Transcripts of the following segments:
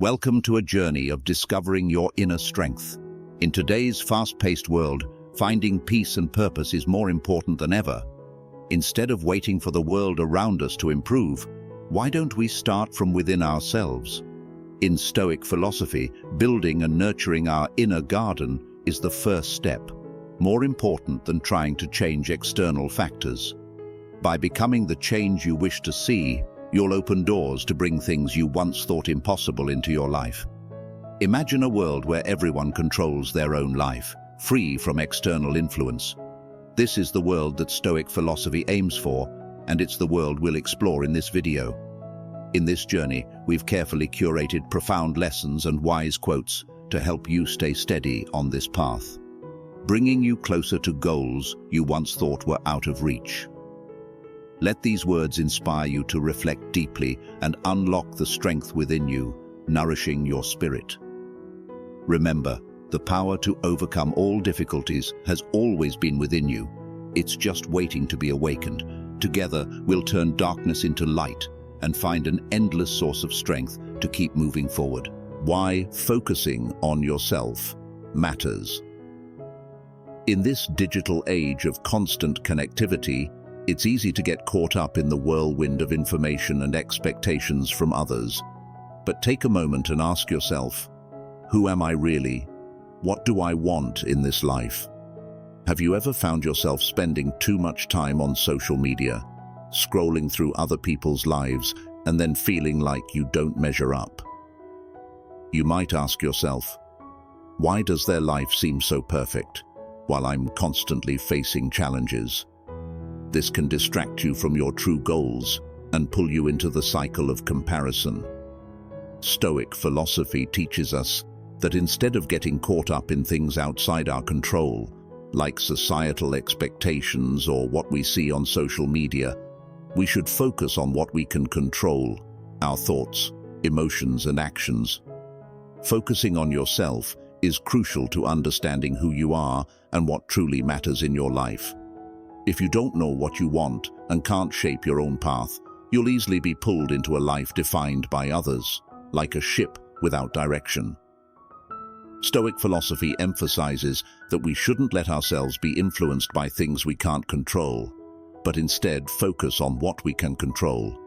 Welcome to a journey of discovering your inner strength. In today's fast-paced world, finding peace and purpose is more important than ever. Instead of waiting for the world around us to improve, why don't we start from within ourselves? In Stoic philosophy, building and nurturing our inner garden is the first step, more important than trying to change external factors. By becoming the change you wish to see, you'll open doors to bring things you once thought impossible into your life. Imagine a world where everyone controls their own life, free from external influence. This is the world that Stoic philosophy aims for, and it's the world we'll explore in this video. In this journey, we've carefully curated profound lessons and wise quotes to help you stay steady on this path, bringing you closer to goals you once thought were out of reach. Let these words inspire you to reflect deeply and unlock the strength within you, nourishing your spirit. Remember, the power to overcome all difficulties has always been within you. It's just waiting to be awakened. Together, we'll turn darkness into light and find an endless source of strength to keep moving forward. Why focusing on yourself matters. In this digital age of constant connectivity, it's easy to get caught up in the whirlwind of information and expectations from others. But take a moment and ask yourself, who am I really? What do I want in this life? Have you ever found yourself spending too much time on social media, scrolling through other people's lives, and then feeling like you don't measure up? You might ask yourself, why does their life seem so perfect, while I'm constantly facing challenges? This can distract you from your true goals and pull you into the cycle of comparison. Stoic philosophy teaches us that instead of getting caught up in things outside our control, like societal expectations or what we see on social media, we should focus on what we can control, our thoughts, emotions, and actions. Focusing on yourself is crucial to understanding who you are and what truly matters in your life. If you don't know what you want and can't shape your own path, you'll easily be pulled into a life defined by others, like a ship without direction. Stoic philosophy emphasizes that we shouldn't let ourselves be influenced by things we can't control, but instead focus on what we can control: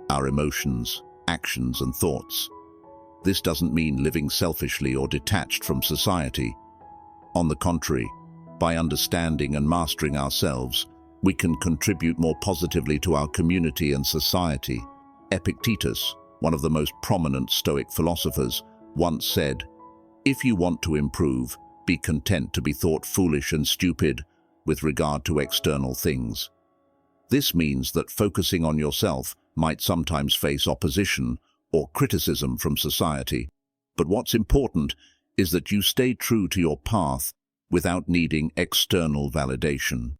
our emotions, actions, and thoughts. This doesn't mean living selfishly or detached from society. On the contrary, by understanding and mastering ourselves, we can contribute more positively to our community and society. Epictetus, one of the most prominent Stoic philosophers, once said, "If you want to improve, be content to be thought foolish and stupid with regard to external things." This means that focusing on yourself might sometimes face opposition or criticism from society. But what's important is that you stay true to your path without needing external validation.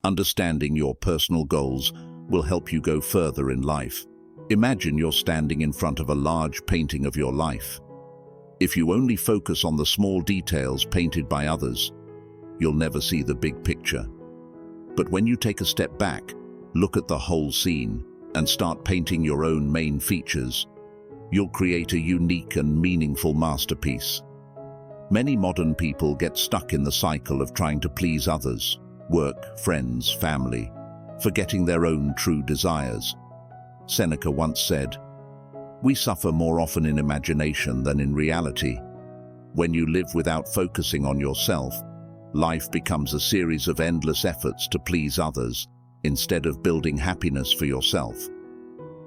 Understanding your personal goals will help you go further in life. Imagine you're standing in front of a large painting of your life. If you only focus on the small details painted by others, you'll never see the big picture. But when you take a step back, look at the whole scene, and start painting your own main features, you'll create a unique and meaningful masterpiece. Many modern people get stuck in the cycle of trying to please others, work, friends, family, forgetting their own true desires. Seneca once said, "We suffer more often in imagination than in reality." When you live without focusing on yourself, life becomes a series of endless efforts to please others instead of building happiness for yourself.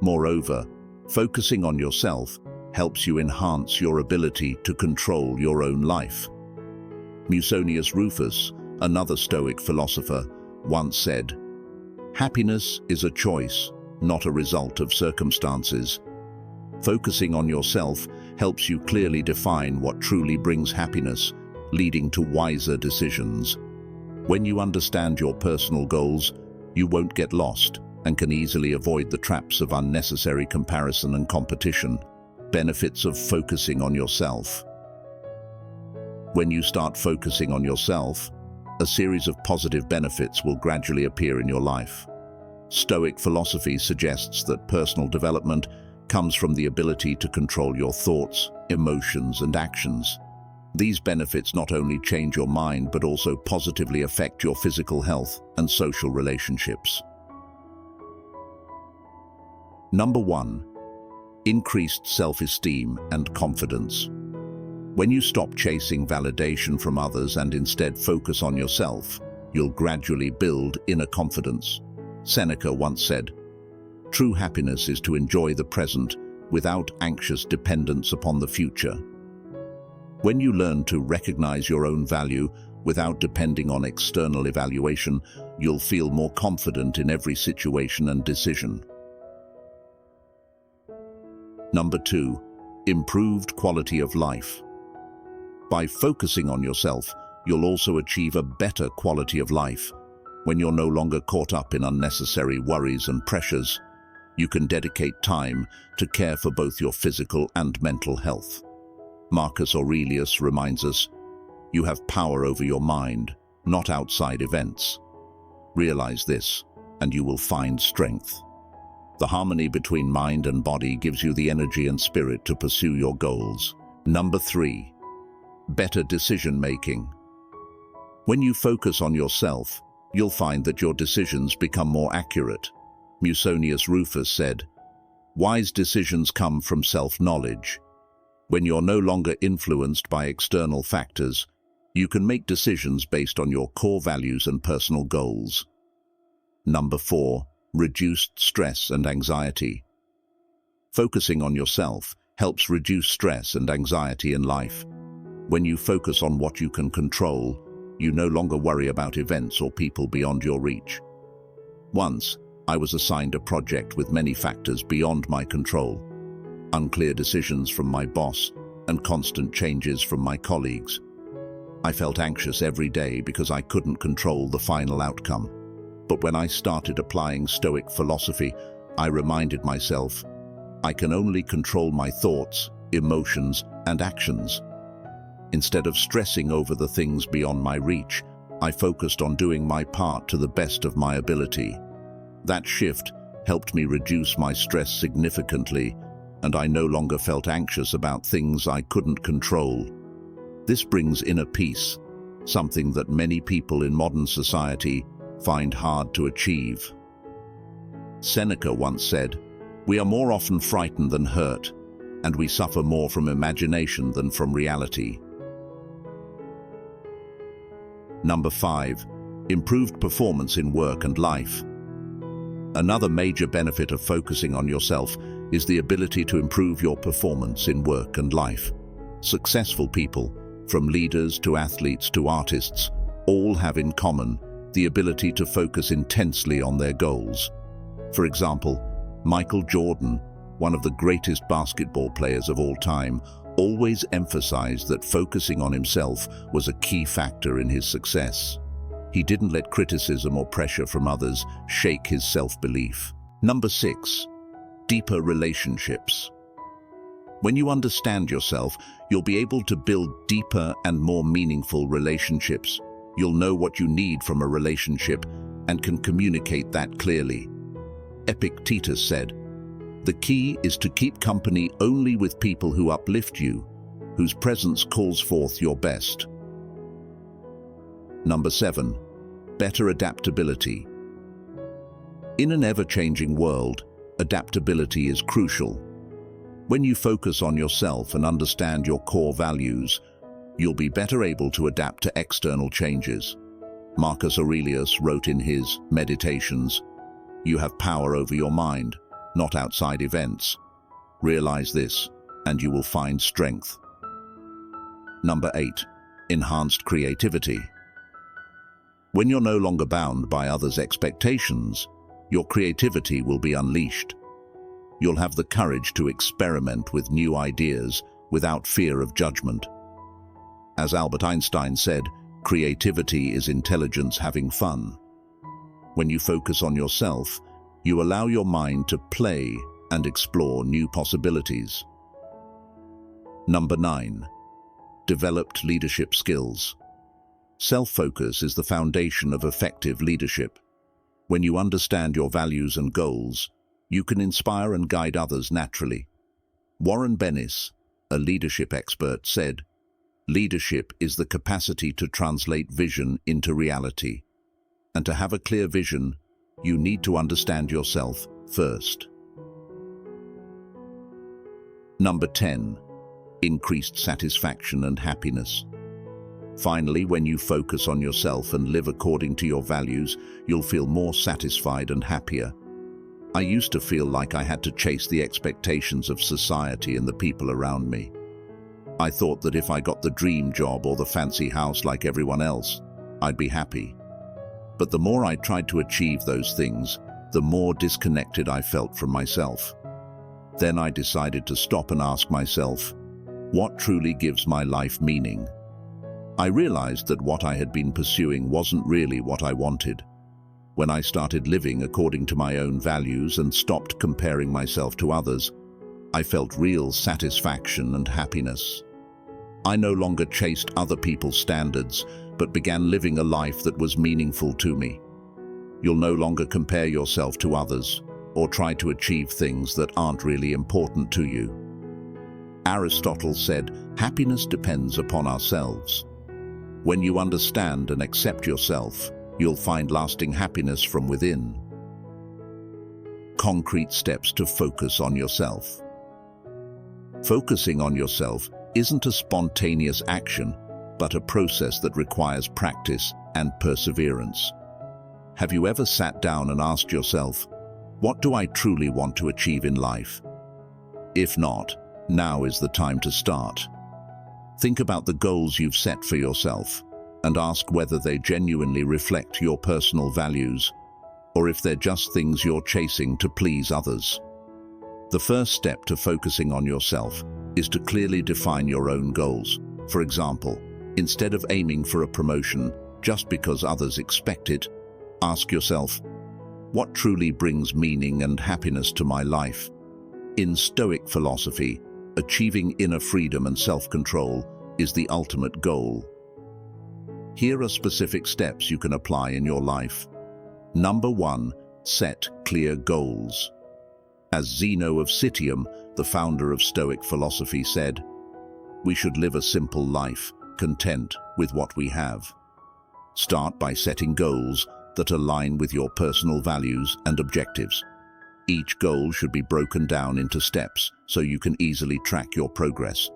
Moreover, focusing on yourself helps you enhance your ability to control your own life. Musonius Rufus, another Stoic philosopher, once said, "Happiness is a choice, not a result of circumstances." Focusing on yourself helps you clearly define what truly brings happiness, leading to wiser decisions. When you understand your personal goals, you won't get lost and can easily avoid the traps of unnecessary comparison and competition. Benefits of focusing on yourself. When you start focusing on yourself, a series of positive benefits will gradually appear in your life. Stoic philosophy suggests that personal development comes from the ability to control your thoughts, emotions, and actions. These benefits not only change your mind but also positively affect your physical health and social relationships. Number 1. Increased self-esteem and confidence. When you stop chasing validation from others and instead focus on yourself, you'll gradually build inner confidence. Seneca once said, "True happiness is to enjoy the present without anxious dependence upon the future." When you learn to recognize your own value without depending on external evaluation, you'll feel more confident in every situation and decision. Number 2. Improved quality of life. By focusing on yourself, you'll also achieve a better quality of life. When you're no longer caught up in unnecessary worries and pressures, you can dedicate time to care for both your physical and mental health. Marcus Aurelius reminds us, "You have power over your mind, not outside events." Realize this, and you will find strength. The harmony between mind and body gives you the energy and spirit to pursue your goals. Number 3. Better decision-making. When you focus on yourself, you'll find that your decisions become more accurate. Musonius Rufus said, "Wise decisions come from self-knowledge." When you're no longer influenced by external factors, you can make decisions based on your core values and personal goals. Number 4. Reduced stress and anxiety. Focusing on yourself helps reduce stress and anxiety in life. When you focus on what you can control, you no longer worry about events or people beyond your reach. Once, I was assigned a project with many factors beyond my control. Unclear decisions from my boss and constant changes from my colleagues. I felt anxious every day because I couldn't control the final outcome. But when I started applying Stoic philosophy, I reminded myself, I can only control my thoughts, emotions, and actions. Instead of stressing over the things beyond my reach, I focused on doing my part to the best of my ability. That shift helped me reduce my stress significantly, and I no longer felt anxious about things I couldn't control. This brings inner peace, something that many people in modern society find hard to achieve. Seneca once said, "We are more often frightened than hurt, and we suffer more from imagination than from reality." Number 5. Improved performance in work and life. Another major benefit of focusing on yourself is the ability to improve your performance in work and life. Successful people, from leaders to athletes to artists, all have in common the ability to focus intensely on their goals. For example, Michael Jordan, one of the greatest basketball players of all time, always emphasized that focusing on himself was a key factor in his success. He didn't let criticism or pressure from others shake his self-belief. Number 6. Deeper relationships. When you understand yourself, you'll be able to build deeper and more meaningful relationships. You'll know what you need from a relationship and can communicate that clearly. Epictetus said, "The key is to keep company only with people who uplift you, whose presence calls forth your best." Number 7. Better adaptability. In an ever-changing world, adaptability is crucial. When you focus on yourself and understand your core values, you'll be better able to adapt to external changes. Marcus Aurelius wrote in his Meditations, "You have power over your mind, not outside events. Realize this, and you will find strength." Number 8. Enhanced creativity. When you're no longer bound by others' expectations, your creativity will be unleashed. You'll have the courage to experiment with new ideas without fear of judgment. As Albert Einstein said, creativity is intelligence having fun. When you focus on yourself, you allow your mind to play and explore new possibilities. Number 9. Developed leadership skills. Self-focus is the foundation of effective leadership. When you understand your values and goals, You can inspire and guide others naturally. Warren Bennis, a leadership expert, said, "Leadership is the capacity to translate vision into reality. And to have a clear vision, you need to understand yourself first." Number 10. Increased satisfaction and happiness. Finally, when you focus on yourself and live according to your values, you'll feel more satisfied and happier. I used to feel like I had to chase the expectations of society and the people around me. I thought that if I got the dream job or the fancy house like everyone else, I'd be happy. But the more I tried to achieve those things, the more disconnected I felt from myself. Then I decided to stop and ask myself, what truly gives my life meaning? I realized that what I had been pursuing wasn't really what I wanted. When I started living according to my own values and stopped comparing myself to others, I felt real satisfaction and happiness. I no longer chased other people's standards, but began living a life that was meaningful to me. You'll no longer compare yourself to others or try to achieve things that aren't really important to you. Aristotle said, "Happiness depends upon ourselves." When you understand and accept yourself, you'll find lasting happiness from within. Concrete steps to focus on yourself. Focusing on yourself isn't a spontaneous action, but a process that requires practice and perseverance. Have you ever sat down and asked yourself, what do I truly want to achieve in life? If not, now is the time to start. Think about the goals you've set for yourself and ask whether they genuinely reflect your personal values or if they're just things you're chasing to please others. The first step to focusing on yourself is to clearly define your own goals. For example, instead of aiming for a promotion just because others expect it, ask yourself, what truly brings meaning and happiness to my life? In Stoic philosophy, achieving inner freedom and self-control is the ultimate goal. Here are specific steps you can apply in your life. Number 1, set clear goals. As Zeno of Citium, the founder of Stoic philosophy, said, "We should live a simple life, content with what we have." Start by setting goals that align with your personal values and objectives. Each goal should be broken down into steps so you can easily track your progress.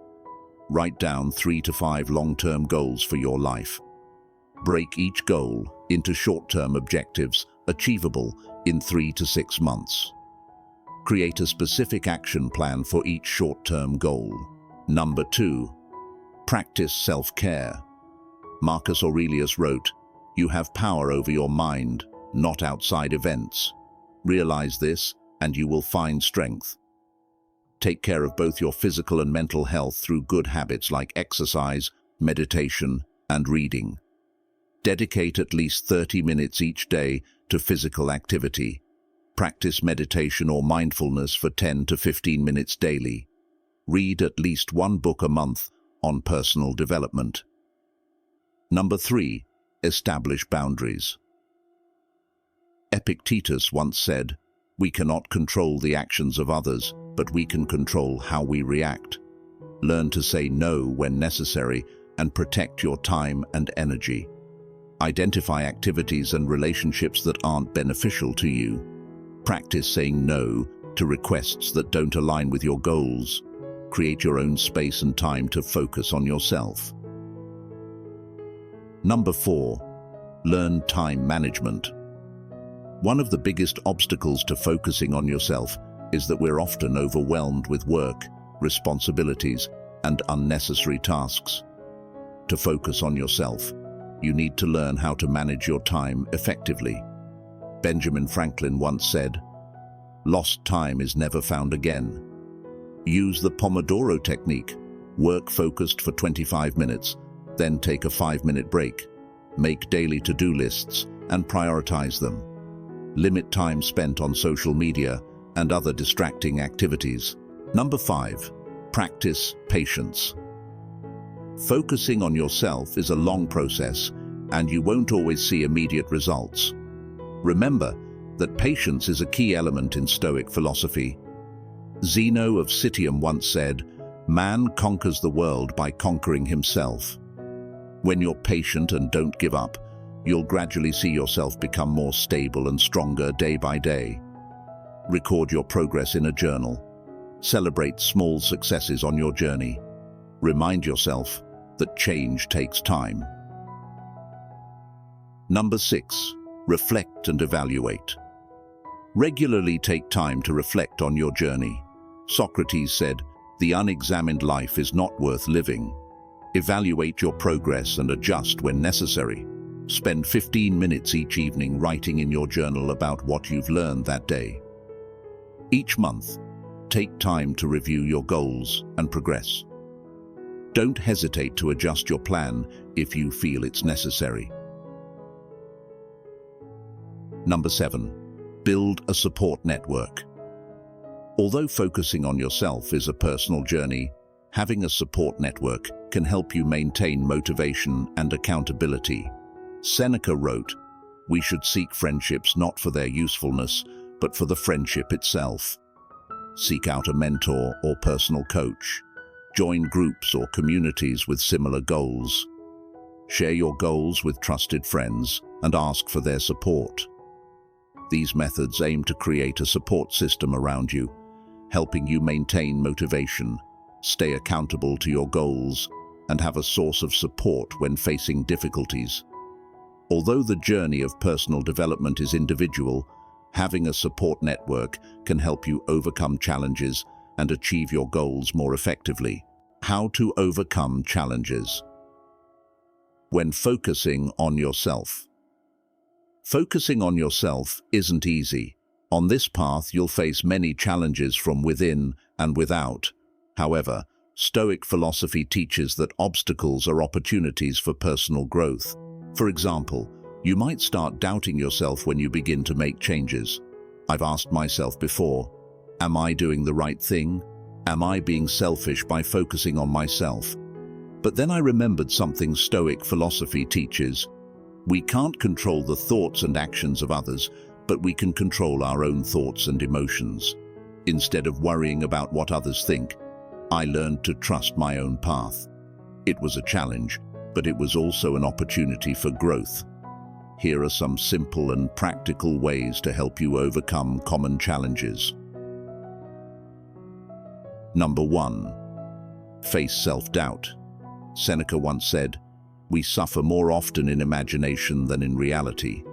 Write down 3 to 5 long-term goals for your life. Break each goal into short-term objectives achievable in 3 to 6 months. Create a specific action plan for each short-term goal. Number 2, practice self-care. Marcus Aurelius wrote, "You have power over your mind, not outside events. Realize this, and you will find strength." Take care of both your physical and mental health through good habits like exercise, meditation, and reading. Dedicate at least 30 minutes each day to physical activity. Practice meditation or mindfulness for 10 to 15 minutes daily. Read at least 1 book a month on personal development. Number 3, establish boundaries. Epictetus once said, "We cannot control the actions of others, but we can control how we react." Learn to say no when necessary and protect your time and energy. Identify activities and relationships that aren't beneficial to you. Practice saying no to requests that don't align with your goals. Create your own space and time to focus on yourself. Number 4, learn time management. One of the biggest obstacles to focusing on yourself is that we're often overwhelmed with work, responsibilities, and unnecessary tasks. To focus on yourself, you need to learn how to manage your time effectively. Benjamin Franklin once said, "Lost time is never found again." Use the Pomodoro technique. Work focused for 25 minutes, then take a 5-minute break. Make daily to-do lists and prioritize them. Limit time spent on social media and other distracting activities. Number 5, practice patience. Focusing on yourself is a long process, and you won't always see immediate results. Remember, that patience is a key element in Stoic philosophy. Zeno of Citium once said, "Man conquers the world by conquering himself." When you're patient and don't give up, you'll gradually see yourself become more stable and stronger day by day. Record your progress in a journal. Celebrate small successes on your journey. Remind yourself that change takes time. Number 6. Reflect and evaluate. Regularly take time to reflect on your journey. Socrates said, "The unexamined life is not worth living." Evaluate your progress and adjust when necessary. Spend 15 minutes each evening writing in your journal about what you've learned that day. Each month, take time to review your goals and progress. Don't hesitate to adjust your plan if you feel it's necessary. Number 7. Build a support network. Although focusing on yourself is a personal journey, having a support network can help you maintain motivation and accountability. Seneca wrote, "We should seek friendships not for their usefulness, but for the friendship itself." Seek out a mentor or personal coach. Join groups or communities with similar goals. Share your goals with trusted friends and ask for their support. These methods aim to create a support system around you, helping you maintain motivation, stay accountable to your goals, and have a source of support when facing difficulties. Although the journey of personal development is individual, having a support network can help you overcome challenges and achieve your goals more effectively. How to overcome challenges. When focusing on yourself. Focusing on yourself isn't easy. On this path, you'll face many challenges from within and without. However, Stoic philosophy teaches that obstacles are opportunities for personal growth. For example, you might start doubting yourself when you begin to make changes. I've asked myself before, am I doing the right thing? Am I being selfish by focusing on myself? But then I remembered something Stoic philosophy teaches. We can't control the thoughts and actions of others, but we can control our own thoughts and emotions. Instead of worrying about what others think, I learned to trust my own path. It was a challenge, but it was also an opportunity for growth. Here are some simple and practical ways to help you overcome common challenges. Number 1. Face self-doubt. Seneca once said, "We suffer more often in imagination than in reality."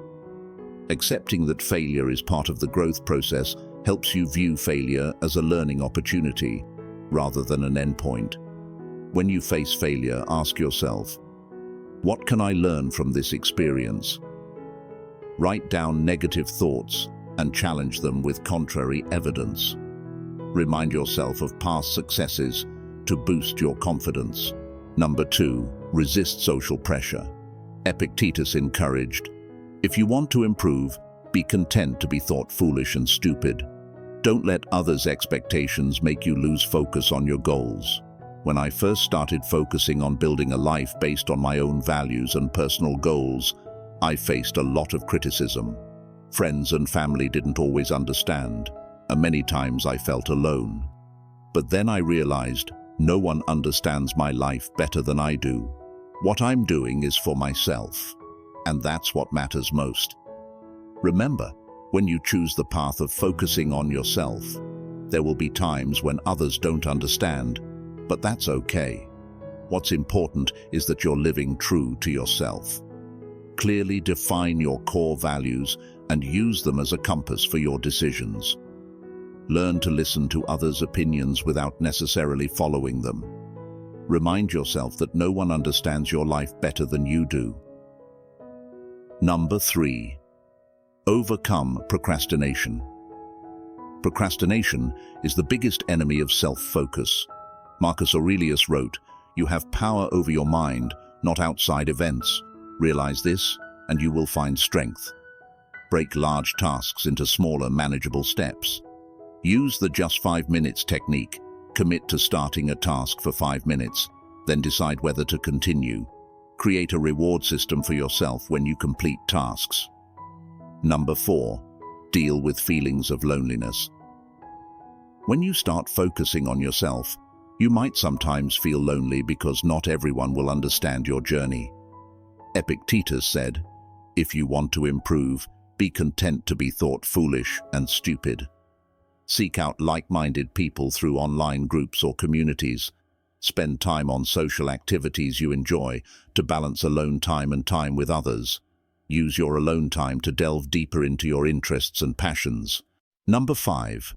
Accepting that failure is part of the growth process helps you view failure as a learning opportunity rather than an endpoint. When you face failure, ask yourself, what can I learn from this experience? Write down negative thoughts and challenge them with contrary evidence. Remind yourself of past successes to boost your confidence. Number 2, resist social pressure. Epictetus encouraged, "If you want to improve, be content to be thought foolish and stupid. Don't let others' expectations make you lose focus on your goals." When I first started focusing on building a life based on my own values and personal goals, I faced a lot of criticism. Friends and family didn't always understand, and many times I felt alone. But then I realized no one understands my life better than I do. What I'm doing is for myself, and that's what matters most. Remember, when you choose the path of focusing on yourself, there will be times when others don't understand, but that's okay. What's important is that you're living true to yourself. Clearly define your core values and use them as a compass for your decisions. Learn to listen to others' opinions without necessarily following them. Remind yourself that no one understands your life better than you do. Number 3. Overcome procrastination. Procrastination is the biggest enemy of self-focus. Marcus Aurelius wrote, "You have power over your mind, not outside events. Realize this, and you will find strength." Break large tasks into smaller, manageable steps. Use the just 5 minutes technique. Commit to starting a task for 5 minutes, then decide whether to continue. Create a reward system for yourself when you complete tasks. Number 4. Deal with feelings of loneliness. When you start focusing on yourself, you might sometimes feel lonely because not everyone will understand your journey. Epictetus said, "If you want to improve, be content to be thought foolish and stupid." Seek out like-minded people through online groups or communities. Spend time on social activities you enjoy to balance alone time and time with others. Use your alone time to delve deeper into your interests and passions. Number 5.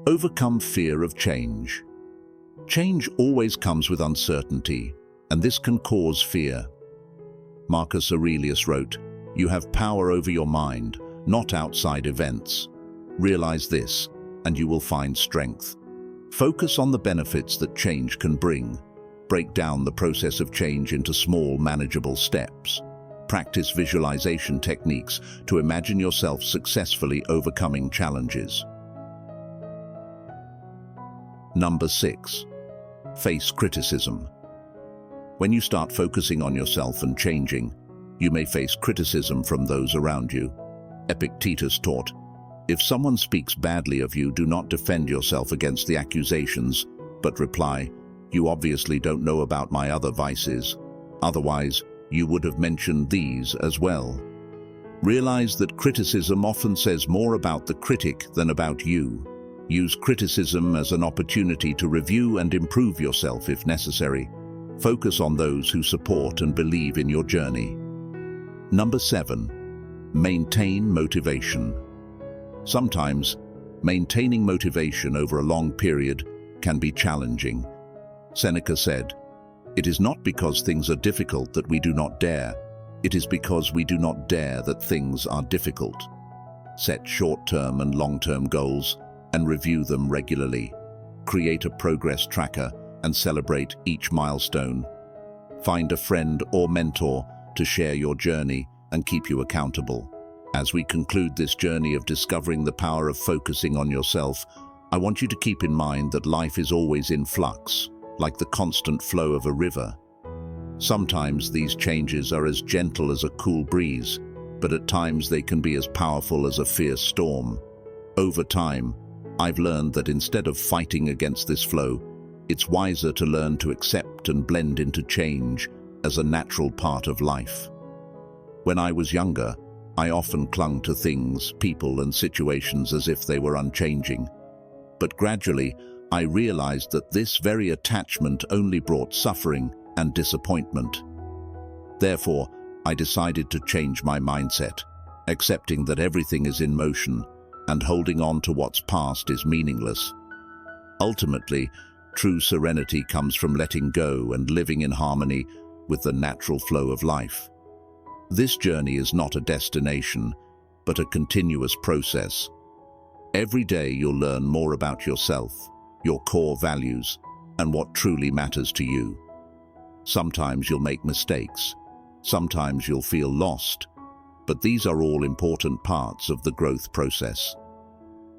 Overcome fear of change. Change always comes with uncertainty, and this can cause fear. Marcus Aurelius wrote, "You have power over your mind, not outside events. Realize this, and you will find strength." Focus on the benefits that change can bring. Break down the process of change into small, manageable steps. Practice visualization techniques to imagine yourself successfully overcoming challenges. Number 6. Face criticism. When you start focusing on yourself and changing, you may face criticism from those around you. Epictetus taught, "If someone speaks badly of you, do not defend yourself against the accusations, but reply, 'You obviously don't know about my other vices. Otherwise, you would have mentioned these as well.'" Realize that criticism often says more about the critic than about you. Use criticism as an opportunity to review and improve yourself if necessary. Focus on those who support and believe in your journey. Number 7. Maintain motivation. Sometimes, maintaining motivation over a long period can be challenging. Seneca said, "It is not because things are difficult that we do not dare. It is because we do not dare that things are difficult." Set short-term and long-term goals and review them regularly. Create a progress tracker and celebrate each milestone. Find a friend or mentor to share your journey and keep you accountable. As we conclude this journey of discovering the power of focusing on yourself, I want you to keep in mind that life is always in flux, like the constant flow of a river. Sometimes these changes are as gentle as a cool breeze, but at times they can be as powerful as a fierce storm. Over time, I've learned that instead of fighting against this flow, it's wiser to learn to accept and blend into change as a natural part of life. When I was younger, I often clung to things, people, and situations as if they were unchanging. But gradually, I realized that this very attachment only brought suffering and disappointment. Therefore, I decided to change my mindset, accepting that everything is in motion and holding on to what's past is meaningless. Ultimately, true serenity comes from letting go and living in harmony with the natural flow of life. This journey is not a destination, but a continuous process. Every day you'll learn more about yourself, your core values, and what truly matters to you. Sometimes you'll make mistakes, sometimes you'll feel lost, but these are all important parts of the growth process.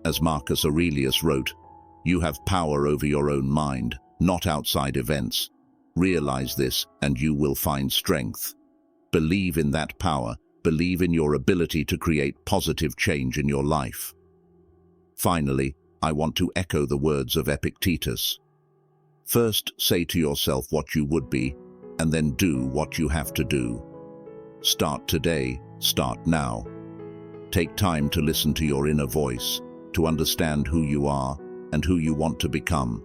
As Marcus Aurelius wrote, "You have power over your own mind, not outside events. Realize this and you will find strength." Believe in that power, believe in your ability to create positive change in your life. Finally, I want to echo the words of Epictetus. First, say to yourself what you would be, and then do what you have to do. Start today, start now. Take time to listen to your inner voice, to understand who you are and who you want to become.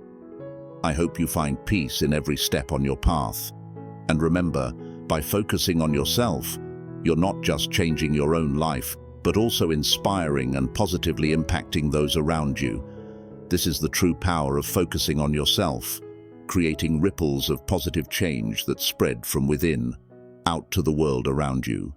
I hope you find peace in every step on your path. And remember, by focusing on yourself, you're not just changing your own life, but also inspiring and positively impacting those around you. This is the true power of focusing on yourself, creating ripples of positive change that spread from within, out to the world around you.